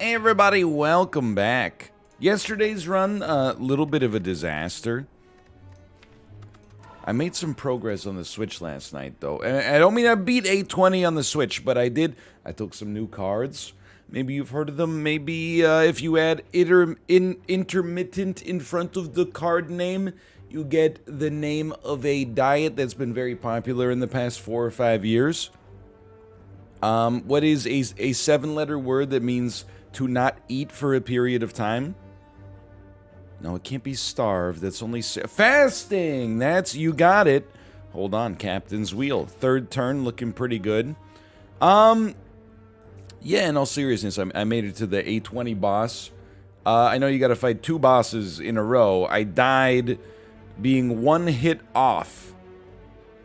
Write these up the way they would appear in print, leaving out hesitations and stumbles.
Hey everybody, welcome back. Yesterday's run, a little bit of a disaster. I made some progress on the Switch last night, though. And I don't mean I beat 820 on the Switch, but I did. I took some new cards. Maybe you've heard of them. Maybe if you add intermittent in front of the card name, you get the name of a diet that's been very popular in the past 4 or 5 years. What is a 7-letter word that means to not eat for a period of time? No, it can't be starved. That's only fasting. That's, you got it. Hold on, Captain's Wheel. Third turn, looking pretty good. Yeah, in all seriousness, I made it to the 820 boss. I know you got to fight 2 bosses in a row. I died being 1 hit off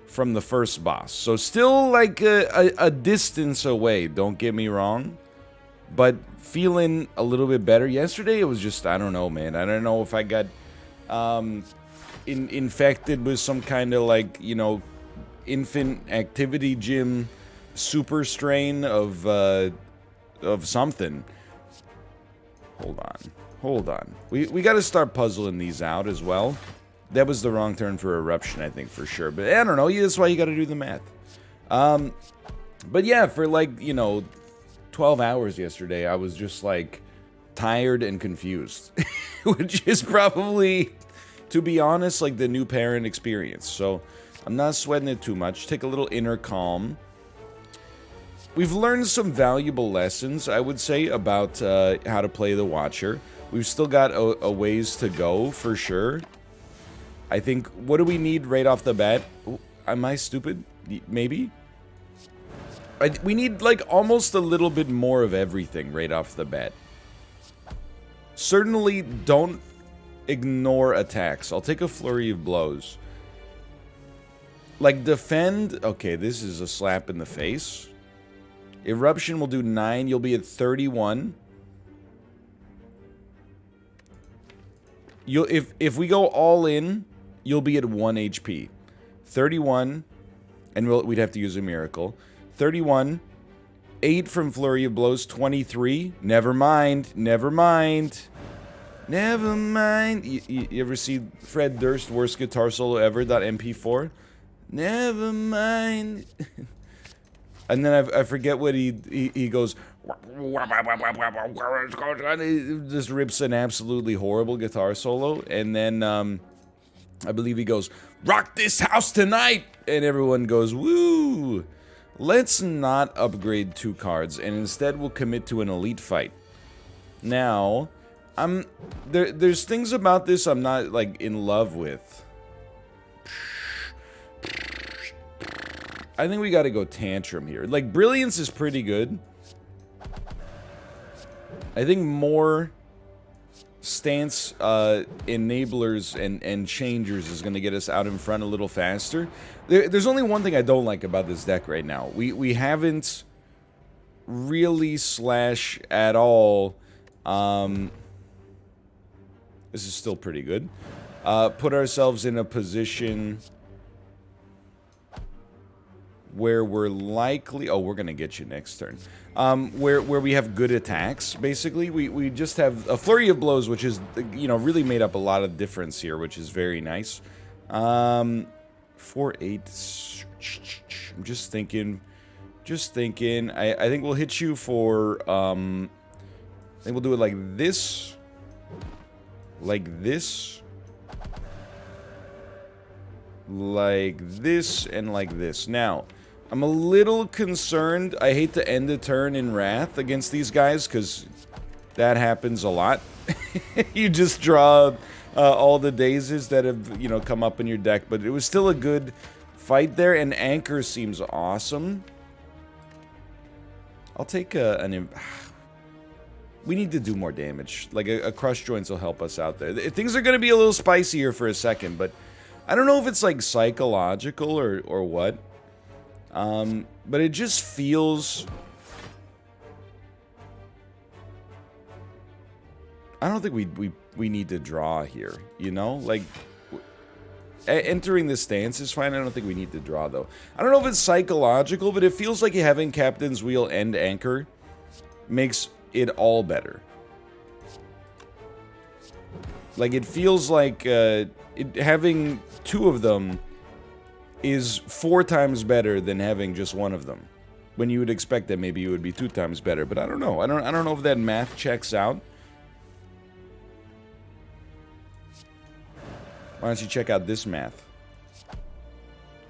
from the first boss. So still like a distance away, don't get me wrong. But feeling a little bit better. Yesterday it was just, I don't know, man. I don't know if I got infected with some kind of like, you know, infant activity gym super strain of something. Hold on. We got to start puzzling these out as well. That was the wrong turn for Eruption, I think, for sure. But I don't know. That's why you got to do the math. But yeah, for like, you know, 12 hours yesterday, I was just like tired and confused, which is probably, to be honest, like the new parent experience. So I'm not sweating it too much. Take a little inner calm. We've learned some valuable lessons, I would say, about how to play the Watcher. We've still got a ways to go, for sure. I think, what do we need right off the bat? Oh, am I stupid? Maybe? We need, like, almost a little bit more of everything right off the bat. Certainly don't ignore attacks. I'll take a flurry of blows. Like, defend. Okay, this is a slap in the face. Eruption will do 9. You'll be at 31. If we go all in, you'll be at 1 HP. 31, and we'd have to use a miracle. 31, 8 from Flurry of Blows, 23. Never mind. You ever see Fred Durst, worst guitar solo ever, .mp4? Never mind. And then I forget what he goes. He just rips an absolutely horrible guitar solo. And then I believe he goes, "Rock this house tonight!" And everyone goes, "Woo!" Let's not upgrade 2 cards, and instead we'll commit to an elite fight. Now, there's things about this I'm not, like, in love with. I think we gotta go Tantrum here. Like, Brilliance is pretty good. I think more stance enablers and changers is gonna get us out in front a little faster. There's only one thing I don't like about this deck right now. We haven't really slash at all. This is still pretty good. Put ourselves in a position where we're likely... Oh, we're going to get you next turn. Where we have good attacks, basically. We just have a Flurry of Blows, which is, you know, really made up a lot of difference here, which is very nice. 4-8. I'm just thinking. I think we'll hit you for... I think we'll do it like this. Like this. Like this and like this. Now... I'm a little concerned. I hate to end a turn in Wrath against these guys, because that happens a lot. You just draw all the dazes that have, you know, come up in your deck. But it was still a good fight there, and Anchor seems awesome. I'll take an... We need to do more damage. Like, a Crush Joints will help us out there. Things are going to be a little spicier for a second, but I don't know if it's, like, psychological or what. But it just feels... I don't think we need to draw here, you know? Like, entering the stance is fine. I don't think we need to draw, though. I don't know if it's psychological, but it feels like having Captain's Wheel and Anchor makes it all better. Like, it feels like having 2 of them is 4 times better than having just 1 of them. When you would expect that maybe it would be 2 times better, but I don't know. I don't know if that math checks out. Why don't you check out this math?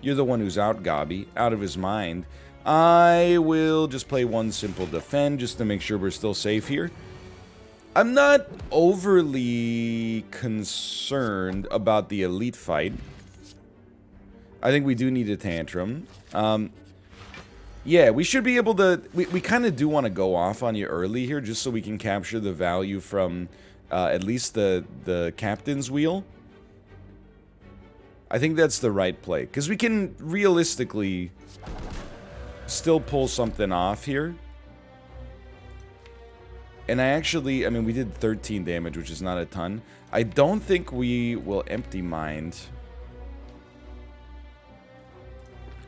You're the one who's out, Gobby, out of his mind. I will just play 1 simple defend just to make sure we're still safe here. I'm not overly concerned about the elite fight. I think we do need a tantrum. Yeah, we should be able to... We kind of do want to go off on you early here just so we can capture the value from at least the captain's wheel. I think that's the right play. Because we can realistically still pull something off here. And I mean, we did 13 damage, which is not a ton. I don't think we will empty mind.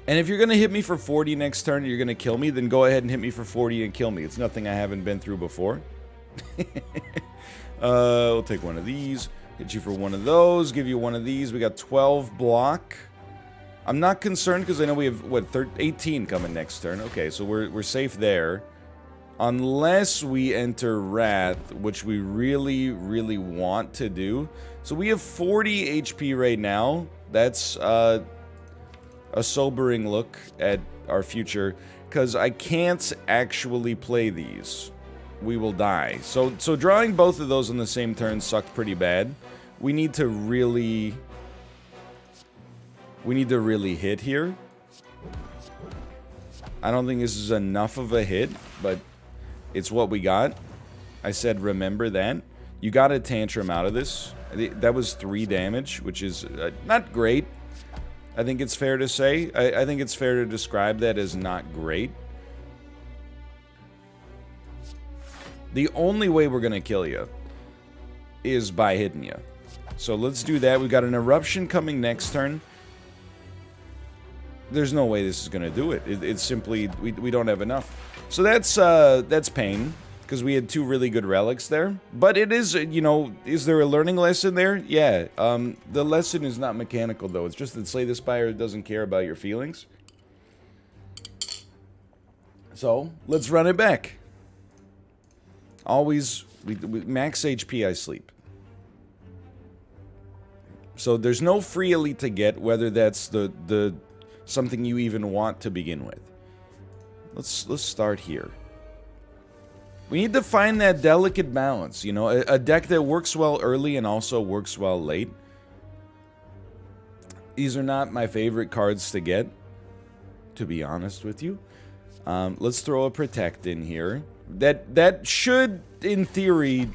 And if you're going to hit me for 40 next turn and you're going to kill me, then go ahead and hit me for 40 and kill me. It's nothing I haven't been through before. We'll take 1 of these. Hit you for 1 of those. Give you 1 of these. We got 12 block. I'm not concerned because I know we have, what, 18 coming next turn. Okay, so we're safe there. Unless we enter Wrath, which we really, really want to do. So we have 40 HP right now. That's a sobering look at our future. Because I can't actually play these. We will die. So drawing both of those on the same turn sucked pretty bad. We need to really hit here. I don't think this is enough of a hit, but it's what we got. I said remember that. You got a tantrum out of this. That was 3 damage, which is not great. I think it's fair to say. I think it's fair to describe that as not great. The only way we're going to kill you is by hitting you. So let's do that. We've got an eruption coming next turn. There's no way this is going to do it. It's simply, we don't have enough. So that's pain, because we had 2 really good relics there. But it is, you know, is there a learning lesson there? Yeah. The lesson is not mechanical, though. It's just that Slay the Spire doesn't care about your feelings. So, let's run it back. Always, max HP, I sleep. So there's no free elite to get, whether that's the something you even want to begin with. Let's start here. We need to find that delicate balance, you know, a deck that works well early and also works well late. These are not my favorite cards to get, to be honest with you. Let's throw a protect in here. That should, in theory,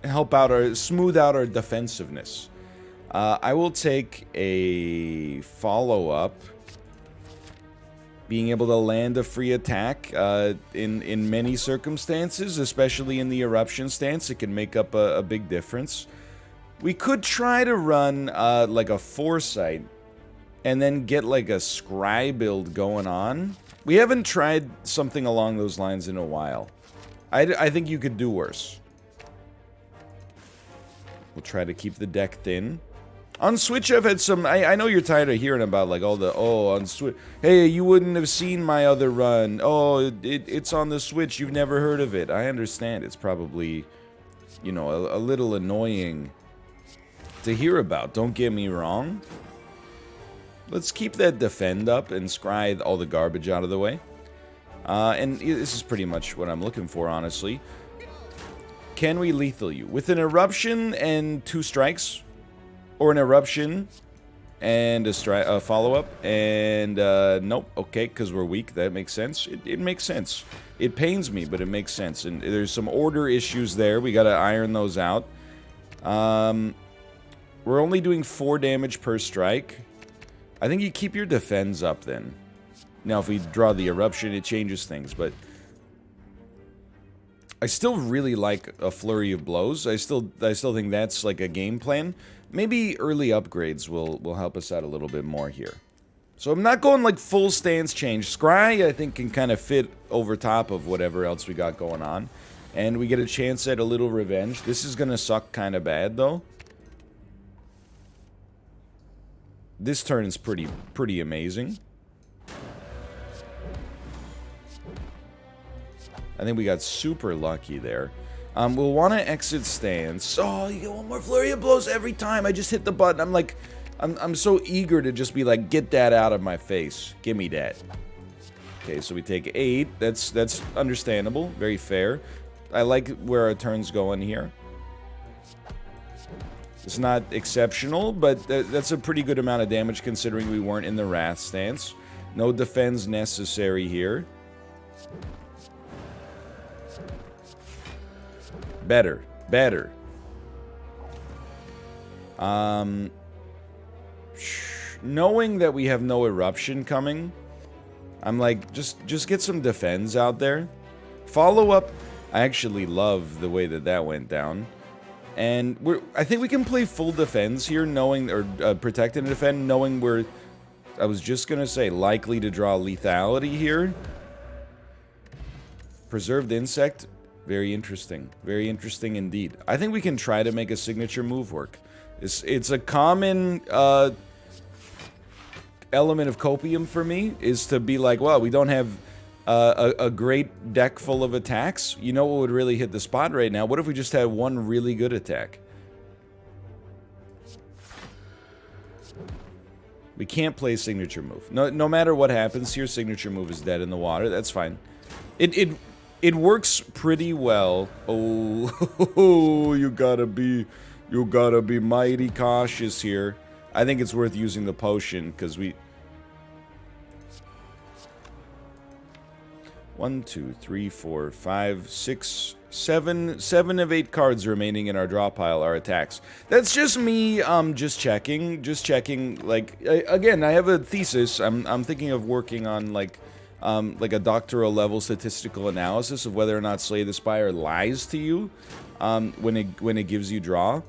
help out smooth out our defensiveness. I will take a follow-up. Being able to land a free attack in many circumstances, especially in the eruption stance, it can make up a big difference. We could try to run like a foresight and then get like a scry build going on. We haven't tried something along those lines in a while. I think you could do worse. We'll try to keep the deck thin. On Switch, I've had some... I know you're tired of hearing about, like, all the... Oh, on Switch... Hey, you wouldn't have seen my other run. Oh, it's on the Switch. You've never heard of it. I understand. It's probably, you know, a little annoying to hear about. Don't get me wrong. Let's keep that defend up and scry all the garbage out of the way. And this is pretty much what I'm looking for, honestly. Can we lethal you? With an eruption and 2 strikes... Or an eruption and a follow-up. And, nope. Okay, because we're weak. That makes sense. It makes sense. It pains me, but it makes sense. And there's some order issues there. We got to iron those out. We're only doing 4 damage per strike. I think you keep your defense up then. Now, if we draw the eruption, it changes things, but... I still really like a flurry of blows. I still think that's like a game plan. Maybe early upgrades will help us out a little bit more here. So I'm not going like full stance change. Scry, I think, can kind of fit over top of whatever else we got going on. And we get a chance at a little revenge. This is gonna suck kind of bad, though. This turn is pretty amazing. I think we got super lucky there. We'll want to exit stance. Oh, you get one more flurry of blows every time. I just hit the button. I'm like, I'm so eager to just be like, get that out of my face. Give me that. Okay, so we take 8. That's understandable. Very fair. I like where our turn's going here. It's not exceptional, but that's a pretty good amount of damage considering we weren't in the Wrath stance. No defense necessary here. Better. Better. Knowing that we have no eruption coming, I'm like, just get some defense out there. Follow up. I actually love the way that went down. And I think we can play full defense here, knowing, or protect and defend, knowing we're, I was just gonna say, likely to draw lethality here. Preserved Insect, very interesting. Very interesting indeed. I think we can try to make a signature move work. It's a common element of Copium for me, is to be like, well, we don't have a great deck full of attacks. You know what would really hit the spot right now? What if we just had one really good attack? We can't play signature move. No matter what happens here, signature move is dead in the water. That's fine. It works pretty well. Oh, you gotta be mighty cautious here. I think it's worth using the potion because we. 1, 2, 3, 4, 5, 6, 7. 7 of 8 cards remaining in our draw pile are attacks. That's just me, just checking. Like, again, I have a thesis. I'm thinking of working on, like a doctoral level statistical analysis of whether or not Slay the Spire lies to you, when it gives you draw.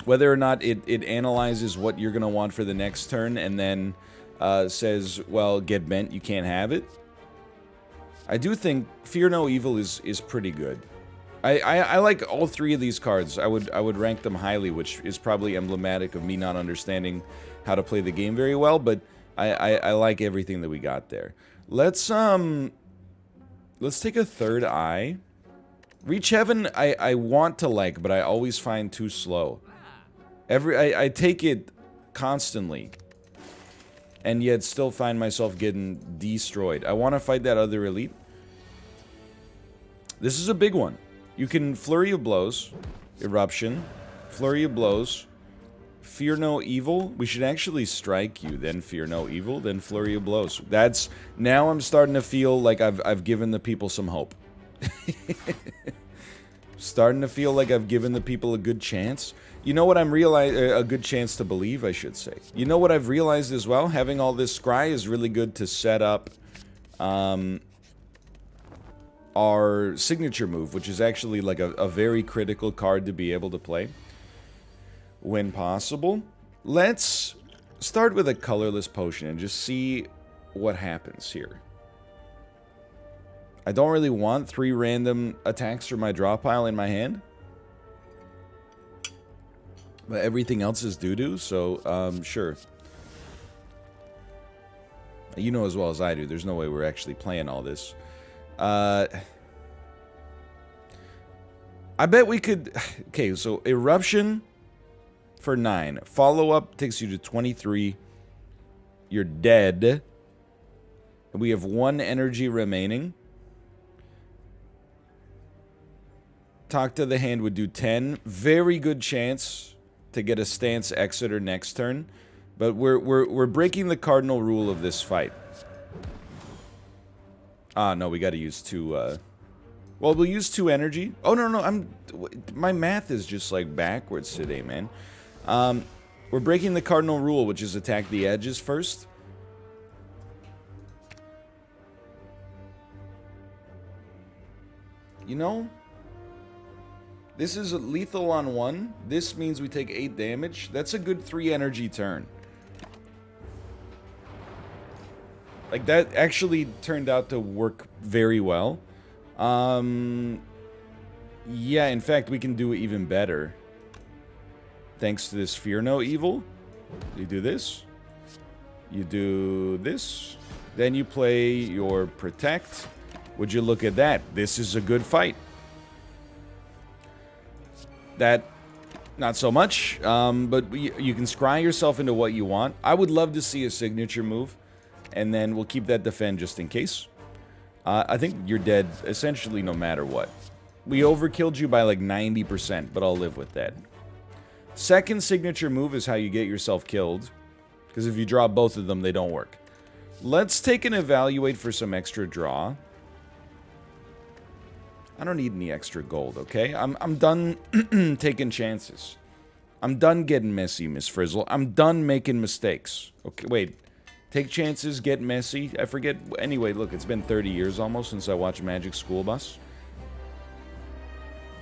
Whether or not it analyzes what you're gonna want for the next turn and then, says, well, get bent, you can't have it. I do think Fear No Evil is pretty good. I like all 3 of these cards. I would rank them highly, which is probably emblematic of me not understanding how to play the game very well, but I like everything that we got there. Let's take a third eye. Reach Heaven I want to like, but I always find too slow. I take it constantly, and yet still find myself getting destroyed. I want to fight that other elite. This is a big one. You can Flurry of Blows, Eruption, Flurry of Blows, Fear No Evil. We should actually strike you, then Fear No Evil, then Flurry of Blows. That's, now I'm starting to feel like I've given the people some hope. Starting to feel like I've given the people a good chance. You know what I'm realizing, a good chance to believe, I should say. You know what I've realized as well? Having all this scry is really good to set up our signature move, which is actually like a very critical card to be able to play when possible. Let's start with a colorless potion and just see what happens here. I don't really want 3 random attacks from my draw pile in my hand. But everything else is doo-doo, so, sure. You know as well as I do, there's no way we're actually playing all this. I bet we could... Okay, so Eruption for 9. Follow-up takes you to 23. You're dead. We have 1 energy remaining. Talk to the Hand would do 10. Very good chance to get a stance Exeter next turn. But we're breaking the cardinal rule of this fight. Ah, no, we gotta use 2, well, we'll use 2 energy. Oh, no, my math is just, like, backwards today, man. We're breaking the cardinal rule, which is attack the edges first. You know, this is lethal on 1. This means we take 8 damage. That's a good 3 energy turn. Like, that actually turned out to work very well. Yeah, in fact, we can do it even better. Thanks to this Fear No Evil. You do this. You do this. Then you play your Protect. Would you look at that? This is a good fight. That, not so much. But you can scry yourself into what you want. I would love to see a signature move. And then we'll keep that defend just in case. I think you're dead essentially no matter what. We overkilled you by like 90%, but I'll live with that. Second signature move is how you get yourself killed. Because if you draw both of them, they don't work. Let's take an evaluate for some extra draw. I don't need any extra gold, okay? I'm done taking chances. I'm done getting messy, Miss Frizzle. I'm done making mistakes. Okay, wait. Take chances, get messy. I forget. Anyway, look, it's been 30 years almost since I watched Magic School Bus.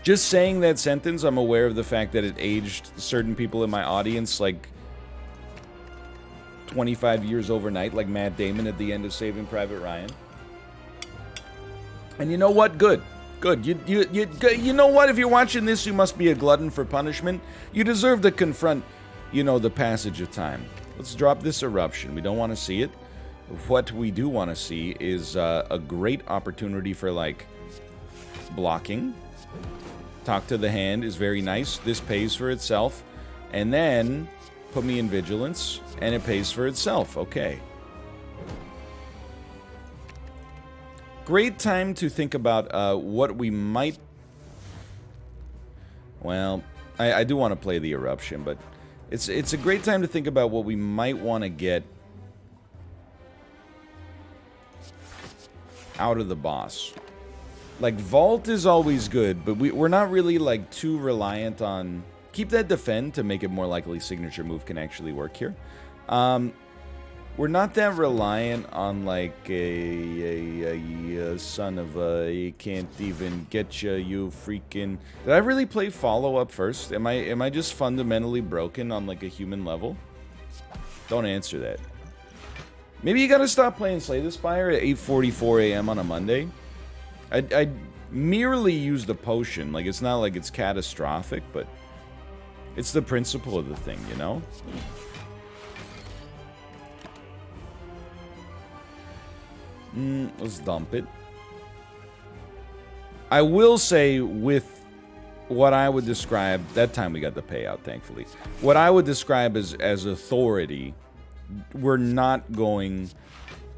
Just saying that sentence, I'm aware of the fact that it aged certain people in my audience like 25 years overnight, like Matt Damon at the end of Saving Private Ryan. And you know what? Good. Good. You know what? If you're watching this, you must be a glutton for punishment. You deserve to confront, you know, the passage of time. Let's drop this eruption. We don't want to see it. What we do want to see is a great opportunity for, like, blocking. Talk to the hand is very nice. This pays for itself. And then put me in vigilance, and it pays for itself. Okay. Great time to think about what we might... Well, I do want to play the eruption, but it's a great time to think about what we might want to get out of the boss. Like, Vault is always good, but we're not really, like, too reliant on... Keep that defend to make it more likely signature move can actually work here. We're not that reliant on, like, a son of a can't even get you freaking... Did I really play follow-up first? Am I just fundamentally broken on, like, a human level? Don't answer that. Maybe you gotta stop playing Slay the Spire at 8:44 a.m. on a Monday. I merely used a potion. Like, it's not like it's catastrophic, but it's the principle of the thing, you know? Let's dump it. I will say, with what I would describe... That time we got the payout, thankfully. What I would describe as authority, we're not going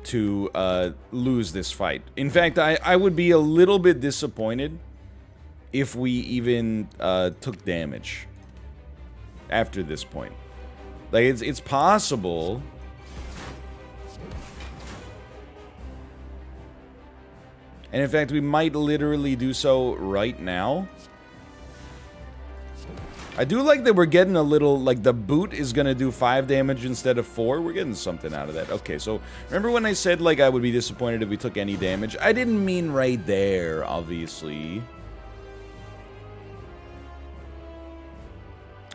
to lose this fight. In fact, I would be a little bit disappointed if we even took damage after this point. Like, it's possible. And in fact, we might literally do so right now. I do like that we're getting a little, like, the boot is gonna do 5 damage instead of 4. We're getting something out of that. Okay, so remember when I said, like, I would be disappointed if we took any damage? I didn't mean right there, obviously.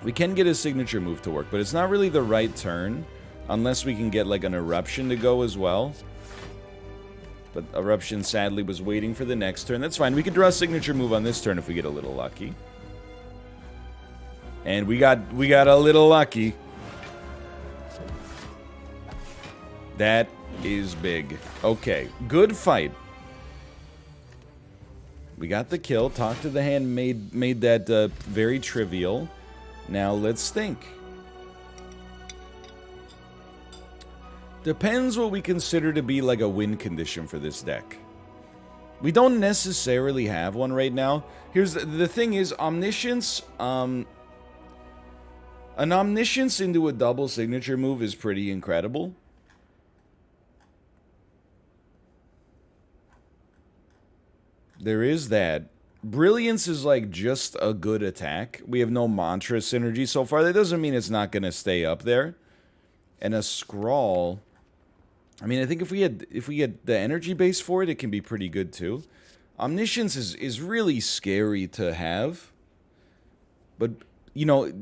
We can get a signature move to work, but it's not really the right turn unless we can get, like, an eruption to go as well. But eruption, sadly, was waiting for the next turn. That's fine. We can draw a signature move on this turn if we get a little lucky. And we got a little lucky. That is big. Okay, good fight. We got the kill. Talk to the hand made that very trivial. Now let's think. Depends what we consider to be like a win condition for this deck. We don't necessarily have one right now. Here's the thing is, Omniscience, an Omniscience into a double signature move is pretty incredible. There is that. Brilliance is like just a good attack. We have no mantra synergy so far. That doesn't mean it's not going to stay up there. And a Scrawl... I mean, I think if we get the energy base for it, it can be pretty good too. Omniscience is really scary to have. But, you know,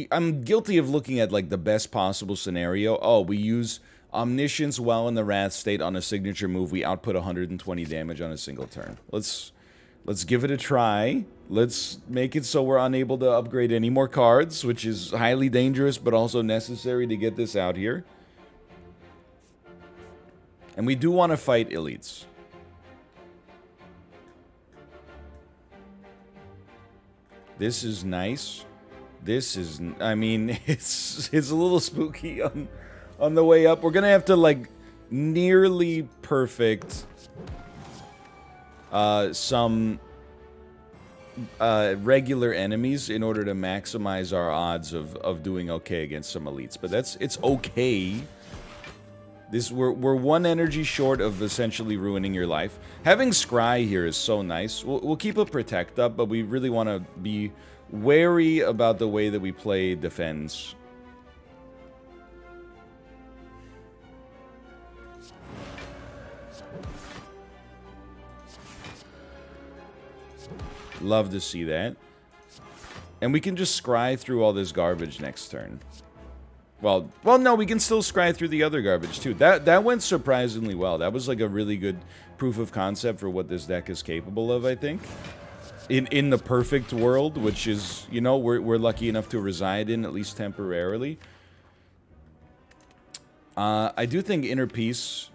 I'm guilty of looking at, like, the best possible scenario. Oh, we use Omniscience while in the Wrath state on a signature move. We output 120 damage on a single turn. Let's give it a try. Let's make it so we're unable to upgrade any more cards, which is highly dangerous, but also necessary to get this out here. And we do want to fight elites. This is nice. This is, I mean, it's a little spooky on the way up. We're gonna have to, like, nearly perfect some regular enemies in order to maximize our odds of doing okay against some elites. But it's okay. We're one energy short of essentially ruining your life. Having Scry here is so nice. We'll keep a Protect up, but we really want to be wary about the way that we play defense. Love to see that. And we can just scry through all this garbage next turn. Well, no, we can still scry through the other garbage, too. That went surprisingly well. That was, like, a really good proof of concept for what this deck is capable of, I think. In the perfect world, which is, you know, we're lucky enough to reside in, at least temporarily. I do think Inner Peace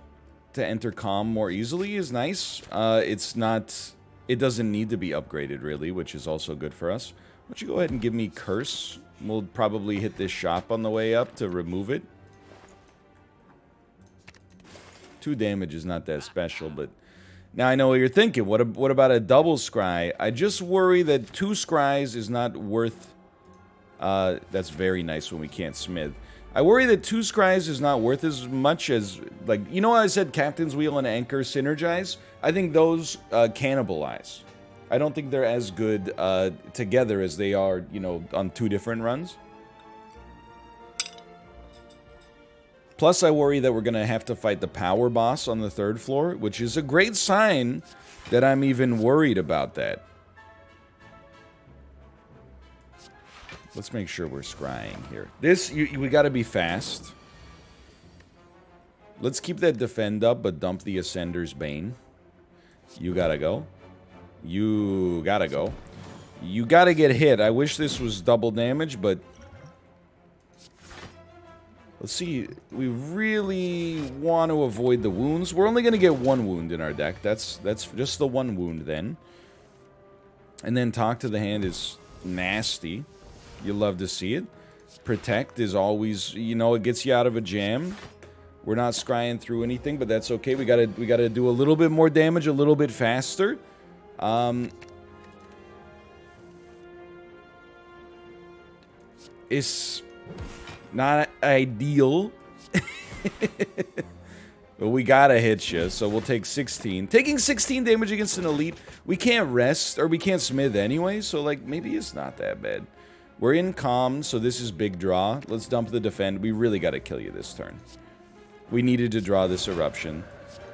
to enter Calm more easily is nice. It's not... It doesn't need to be upgraded, really, which is also good for us. Why don't you go ahead and give me Curse? We'll probably hit this shop on the way up to remove it. 2 damage is not that special, but... Now I know what you're thinking. What about a double Scry? I just worry that 2 Scries is not worth... that's very nice when we can't smith. I worry that 2 Scries is not worth as much as... Like, you know how I said Captain's Wheel and Anchor synergize? I think those cannibalize. I don't think they're as good together as they are, you know, on 2 different runs. Plus, I worry that we're going to have to fight the power boss on the 3rd floor, which is a great sign that I'm even worried about that. Let's make sure we're scrying here. We got to be fast. Let's keep that defend up, but dump the Ascender's Bane. You gotta go. You gotta go. You gotta get hit. I wish this was double damage, but... Let's see. We really want to avoid the wounds. We're only going to get 1 wound in our deck. That's just the 1 wound then. And then Talk to the Hand is nasty. You love to see it. Protect is always, you know, it gets you out of a jam. We're not scrying through anything, but that's okay. We gotta do a little bit more damage, a little bit faster. It's not ideal. But we gotta hit you, so we'll take 16. Taking 16 damage against an elite, we can't rest, or we can't smith anyway, so, like, maybe it's not that bad. We're in Calm, so this is big draw. Let's dump the defend. We really gotta kill you this turn. We needed to draw this Eruption.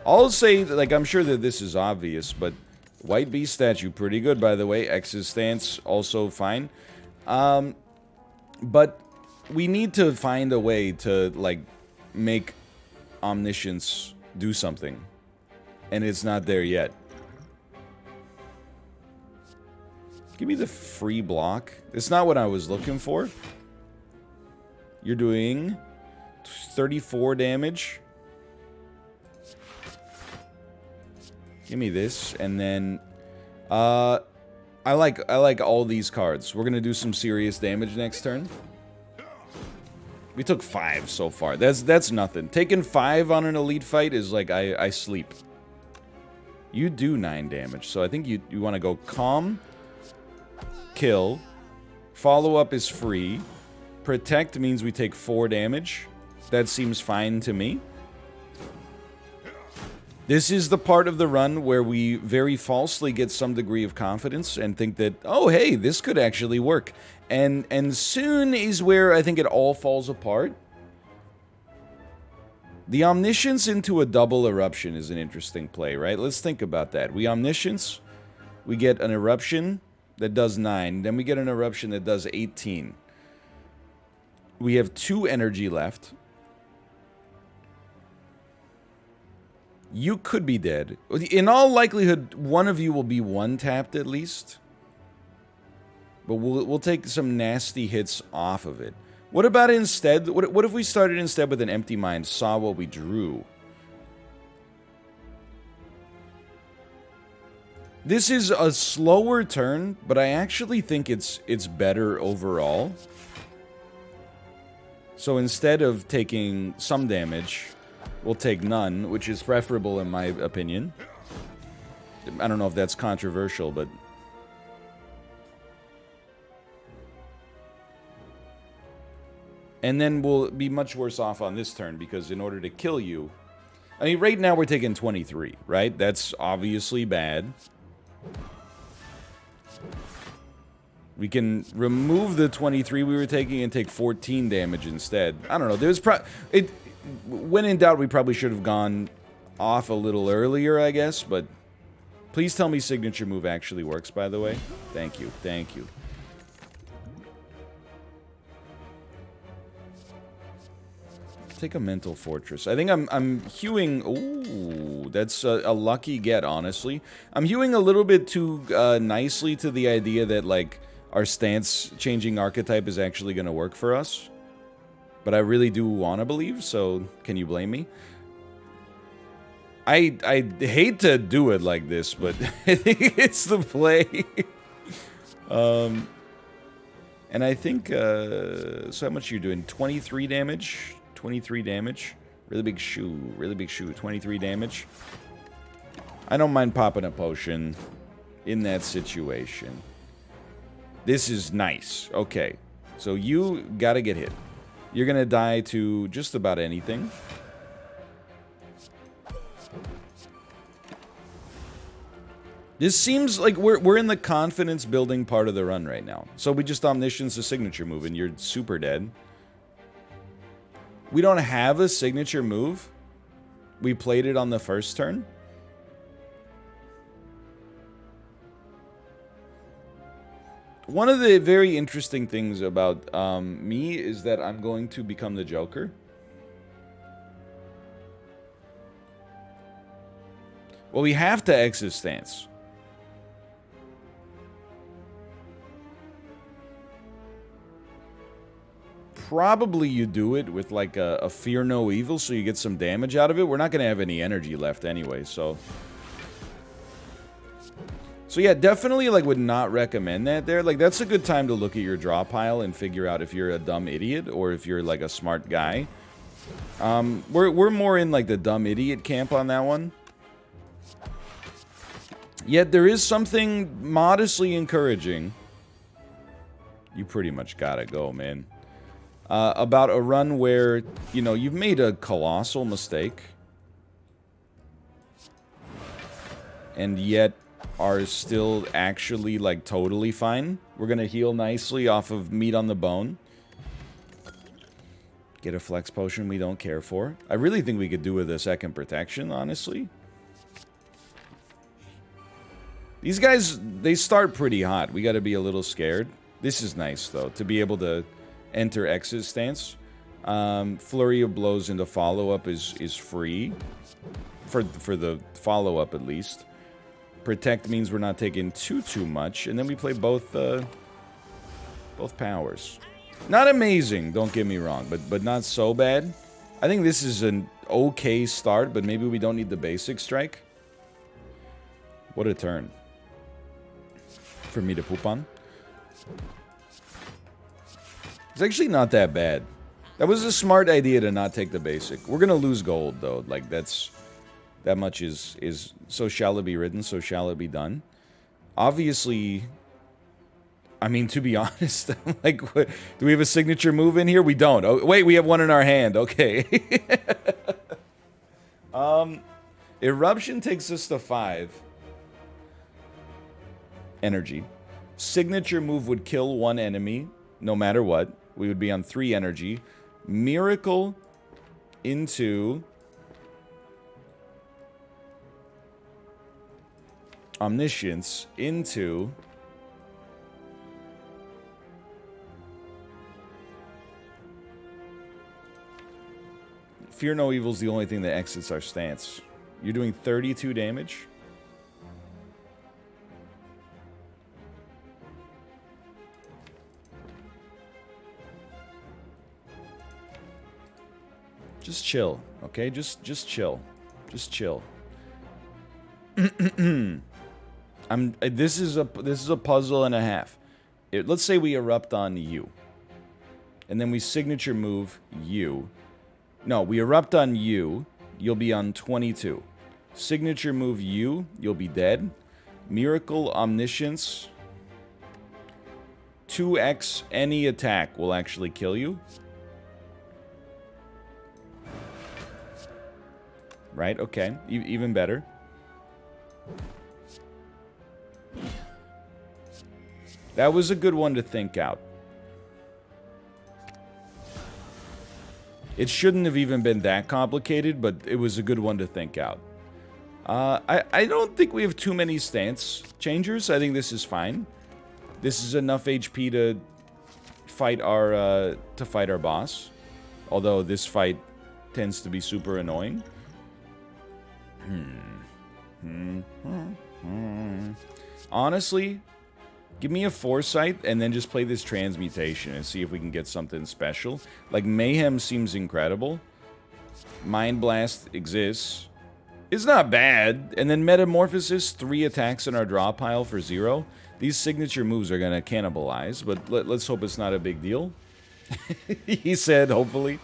I'll say, like, I'm sure that this is obvious, but White Beast statue, pretty good, by the way. X's stance, also fine. But we need to find a way to, like, make Omniscience do something. And it's not there yet. Give me the free block. It's not what I was looking for. You're doing 34 damage. Give me this, and then I like all these cards. We're gonna do some serious damage next turn. We took 5 so far. That's nothing. Taking 5 on an elite fight is like I sleep. You do 9 damage, so I think you want to go Calm, kill, follow up is free, protect means we take 4 damage. That seems fine to me. This is the part of the run where we very falsely get some degree of confidence and think that, oh, hey, this could actually work. And soon is where I think it all falls apart. The Omniscience into a double Eruption is an interesting play, right? Let's think about that. We Omniscience, we get an Eruption that does 9, then we get an Eruption that does 18. We have 2 energy left. You could be dead. In all likelihood, one of you will be 1-tapped at least. But we'll take some nasty hits off of it. What about instead? What if we started instead with an empty mind, saw what we drew? This is a slower turn, but I actually think it's better overall. So instead of taking some damage, we'll take none, which is preferable in my opinion. I don't know if that's controversial, but... And then we'll be much worse off on this turn, because in order to kill you... I mean, right now we're taking 23, right? That's obviously bad. We can remove the 23 we were taking and take 14 damage instead. I don't know. There's when in doubt, we probably should have gone off a little earlier, I guess. But please tell me signature move actually works, by the way. Thank you. Thank you. Take a mental fortress. I think I'm hewing... Ooh, that's a lucky get, honestly. I'm hewing a little bit too nicely to the idea that, like, our stance-changing archetype is actually going to work for us. But I really do want to believe, so can you blame me? I hate to do it like this, but I think it's the play. And I think... so how much are you doing? 23 damage? 23 damage. Really big shoe. Really big shoe. 23 damage. I don't mind popping a potion in that situation. This is nice. Okay. So you gotta get hit. You're gonna die to just about anything. This seems like we're in the confidence building part of the run right now. So we just omniscience a signature move and you're super dead. We don't have a signature move. We played it on the first turn. One of the very interesting things about me is that I'm going to become the Joker. Well, we have to exit stance. Probably you do it with like a Fear No Evil so you get some damage out of it. We're not going to have any energy left anyway, so... So yeah, definitely like would not recommend that there. Like that's a good time to look at your draw pile and figure out if you're a dumb idiot or if you're like a smart guy. We're more in like the dumb idiot camp on that one. Yet there is something modestly encouraging. You pretty much gotta go, man. About a run where, you know, you've made a colossal mistake. And yet are still actually, like, totally fine. We're gonna heal nicely off of meat on the bone. Get a flex potion we don't care for. I really think we could do with a second protection, honestly. These guys, they start pretty hot. We gotta be a little scared. This is nice, though, to be able to enter exit stance. Flurry of blows into follow-up is free. For the follow-up, at least. Protect means we're not taking too much. And then we play both powers. Not amazing, don't get me wrong, but not so bad. I think this is an okay start, but maybe we don't need the basic strike. What a turn. For me to poop on. It's actually not that bad. That was a smart idea to not take the basic. We're gonna lose gold, though. Like, that's... That much is so shall it be written, so shall it be done. Obviously, I mean, to be honest, like, what, do we have a signature move in here? We don't. Oh, wait, we have one in our hand. Okay. Eruption takes us to 5. Energy. Signature move would kill one enemy, no matter what. We would be on 3 energy. Miracle into... Omniscience into Fear No Evil is the only thing that exits our stance. You're doing 32 damage. Just chill, okay? Just chill. Just chill. This is a puzzle and a half. Let's say we erupt on you. And then we signature move you. No, we erupt on you. You'll be on 22. Signature move you. You'll be dead. Miracle Omniscience. 2x any attack will actually kill you. Right, okay. Even better. That was a good one to think out. It shouldn't have even been that complicated, but it was a good one to think out. I don't think we have too many stance changers. I think this is fine. This is enough HP to fight our boss. Although this fight tends to be super annoying. Honestly, give me a Foresight and then just play this Transmutation and see if we can get something special. Like, Mayhem seems incredible. Mind Blast exists. It's not bad. And then Metamorphosis, 3 attacks in our draw pile for 0. These signature moves are going to cannibalize, but let's hope it's not a big deal. He said, hopefully.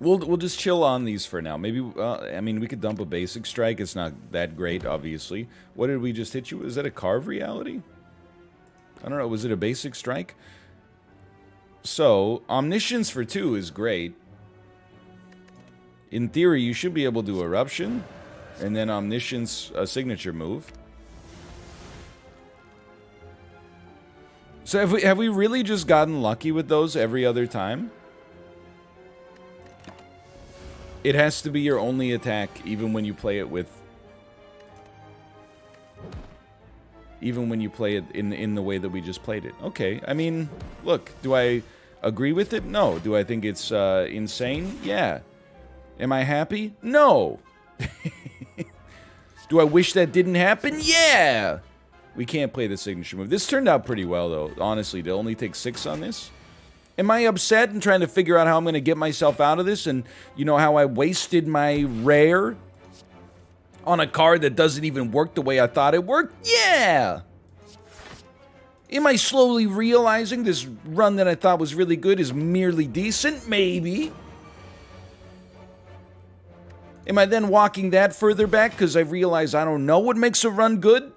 We'll just chill on these for now. Maybe, I mean, we could dump a basic strike. It's not that great, obviously. What did we just hit you? Is that a carve reality? I don't know. Was it a basic strike? So, Omniscience for 2 is great. In theory, you should be able to do Eruption. And then Omniscience, a signature move. So have we really just gotten lucky with those every other time? It has to be your only attack, even when you play it with... Even when you play it in the way that we just played it. Okay, I mean, look, do I agree with it? No. Do I think it's insane? Yeah. Am I happy? No. Do I wish that didn't happen? Yeah. We can't play the signature move. This turned out pretty well, though, honestly, to only take 6 on this. Am I upset and trying to figure out how I'm going to get myself out of this? And, you know, how I wasted my rare on a card that doesn't even work the way I thought it worked? Yeah! Am I slowly realizing this run that I thought was really good is merely decent? Maybe. Am I then walking that further back because I realize I don't know what makes a run good?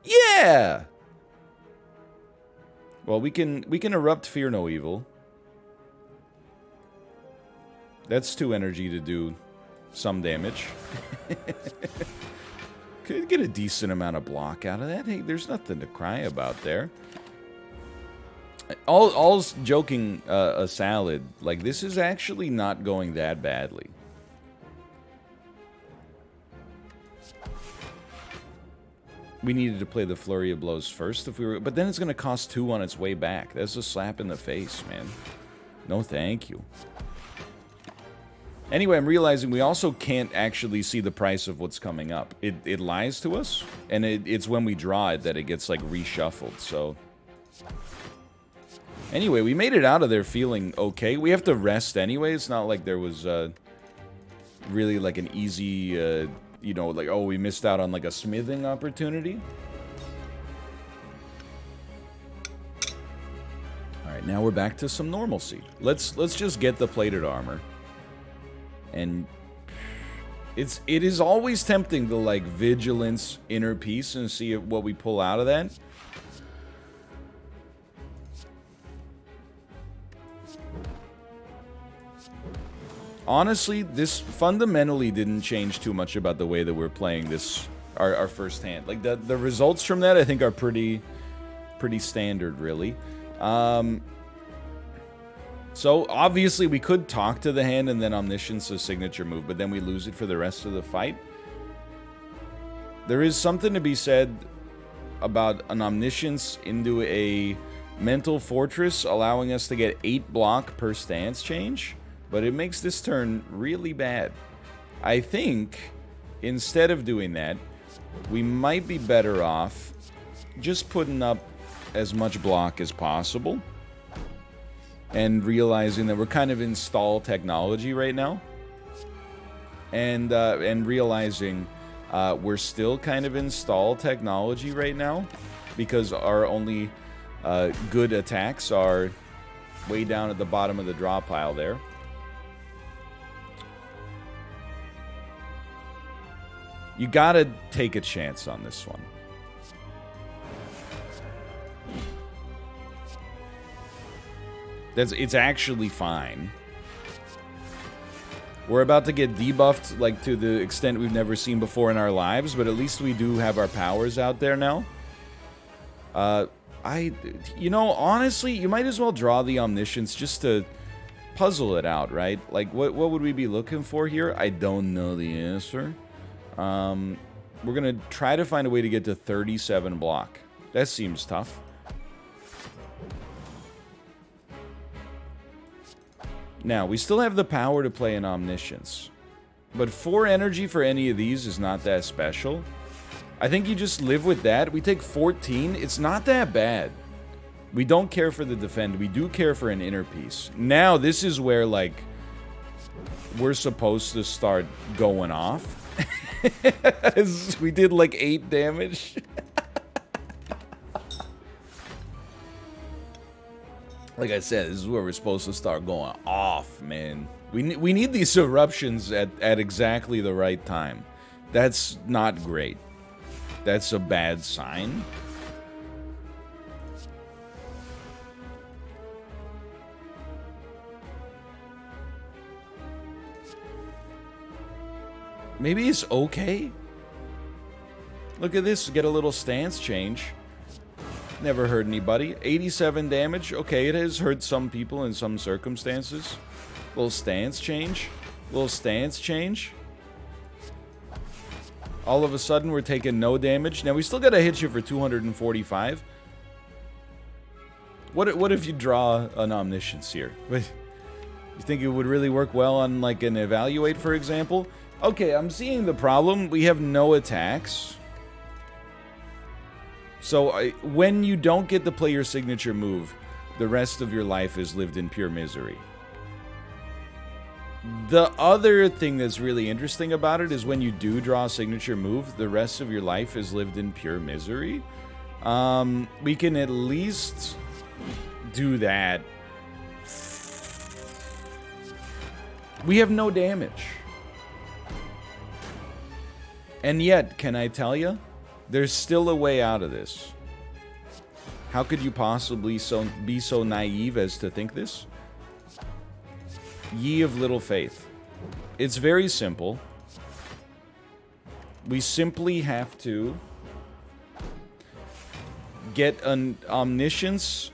Yeah! Well, we can erupt Fear No Evil. That's 2 energy to do some damage. Could get a decent amount of block out of that. Hey, there's nothing to cry about there. All joking aside, like, this is actually not going that badly. We needed to play the Flurry of Blows first if we were... But then it's going to cost 2 on its way back. That's a slap in the face, man. No thank you. Anyway, I'm realizing we also can't actually see the price of what's coming up. It lies to us, and it's when we draw it that it gets, like, reshuffled, so... Anyway, we made it out of there feeling okay. We have to rest anyway. It's not like there was really, like, an easy... you know, like, oh, we missed out on, like, a smithing opportunity. Alright, now we're back to some normalcy. Let's just get the plated armor. And it is always tempting to, like, Vigilance Inner Peace and see what we pull out of that. Honestly, this fundamentally didn't change too much about the way that we're playing this, our first hand. Like, the results from that, I think, are pretty standard, really. So, obviously, we could talk to the hand and then Omniscience a signature move, but then we lose it for the rest of the fight. There is something to be said about an Omniscience into a Mental Fortress, allowing us to get 8 block per stance change. But it makes this turn really bad. I think, instead of doing that, we might be better off just putting up as much block as possible. and realizing that we're kind of in stall technology right now. And realizing we're still kind of in stall technology right now because our only good attacks are way down at the bottom of the draw pile there. You gotta take a chance on this one. It's actually fine. We're about to get debuffed, like, to the extent we've never seen before in our lives, but at least we do have our powers out there now. You know, honestly, you might as well draw the Omniscience just to puzzle it out, right? Like, what would we be looking for here? I don't know the answer. We're gonna try to find a way to get to 37 block. That seems tough. Now, we still have the power to play an Omniscience. But 4 energy for any of these is not that special. I think you just live with that. We take 14. It's not that bad. We don't care for the defend. We do care for an inner piece. Now, this is where, like, we're supposed to start going off. We did, like, 8 damage. Like I said, this is where we're supposed to start going off, man. We need these eruptions at exactly the right time. That's not great. That's a bad sign. Maybe it's okay. Look at this, get a little stance change. Never hurt anybody. 87 damage. Okay, it has hurt some people in some circumstances. Little stance change. Little stance change. All of a sudden, we're taking no damage. Now, we still gotta hit you for 245. What if you draw an Omniscience here? You think it would really work well on, like, an Evaluate, for example? Okay, I'm seeing the problem. We have no attacks. So, when you don't get to play your signature move, the rest of your life is lived in pure misery. The other thing that's really interesting about it is when you do draw a signature move, the rest of your life is lived in pure misery. We can at least do that. We have no damage. And yet, can I tell you? There's still a way out of this. How could you possibly be so naive as to think this? Ye of little faith. It's very simple. We simply have to get an Omniscience.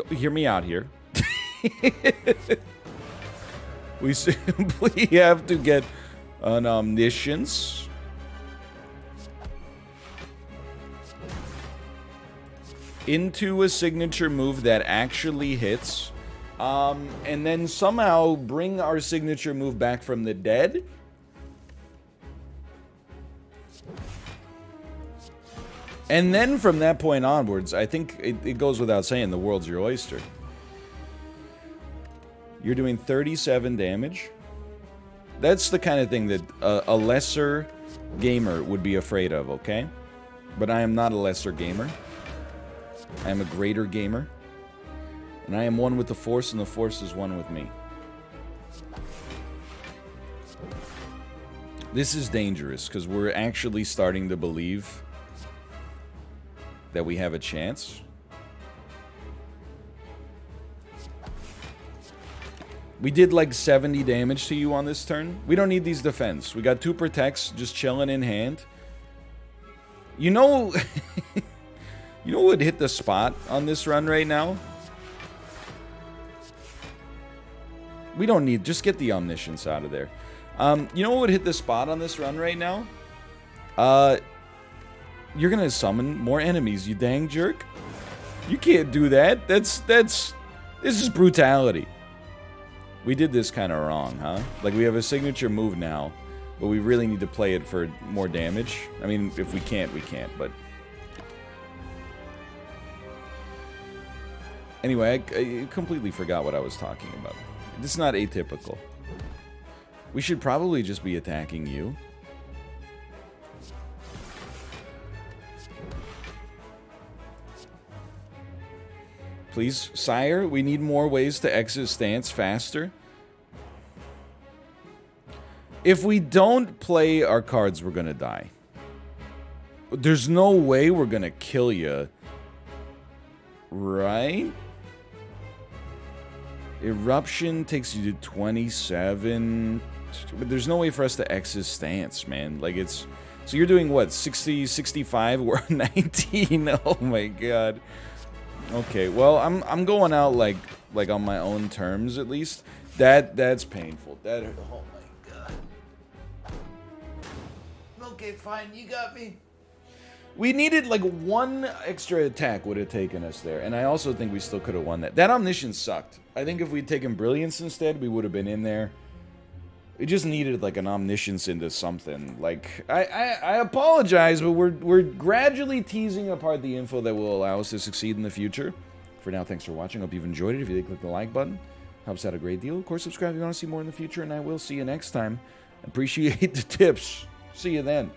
Hear me out here. We simply have to get an Omniscience into a signature move that actually hits, and then somehow bring our signature move back from the dead. And then from that point onwards, I think it goes without saying, the world's your oyster. You're doing 37 damage. That's the kind of thing that a lesser gamer would be afraid of, okay? But I am not a lesser gamer. I am a greater gamer. And I am one with the Force, and the Force is one with me. This is dangerous, because we're actually starting to believe that we have a chance. We did like 70 damage to you on this turn. We don't need these defense. We got 2 protects just chilling in hand. You know... You know what would hit the spot on this run right now? We don't need... Just get the Omniscience out of there. You know what would hit the spot on this run right now? You're gonna summon more enemies, you dang jerk. You can't do that. This is brutality. We did this kind of wrong, huh? Like, we have a signature move now, but we really need to play it for more damage. I mean, if we can't, we can't, but... Anyway, I completely forgot what I was talking about. This is not atypical. We should probably just be attacking you. Please, sire, we need more ways to exit stance faster. If we don't play our cards, we're gonna die. There's no way we're gonna kill you. Right? Eruption takes you to 27. But there's no way for us to exit stance, man. Like, it's... So you're doing, what, 60, 65? We're 19. Oh, my God. Okay, well, I'm going out, like on my own terms, at least. That's painful. That... Oh, my God. Okay, fine. You got me. We needed, like, one extra attack would have taken us there. And I also think we still could have won that. That Omniscience sucked. I think if we'd taken Brilliance instead, we would have been in there. We just needed, like, an Omniscience into something. Like, I apologize, but we're gradually teasing apart the info that will allow us to succeed in the future. For now, thanks for watching. Hope you've enjoyed it. If you did, click the like button. Helps out a great deal. Of course, subscribe if you want to see more in the future, and I will see you next time. Appreciate the tips. See you then.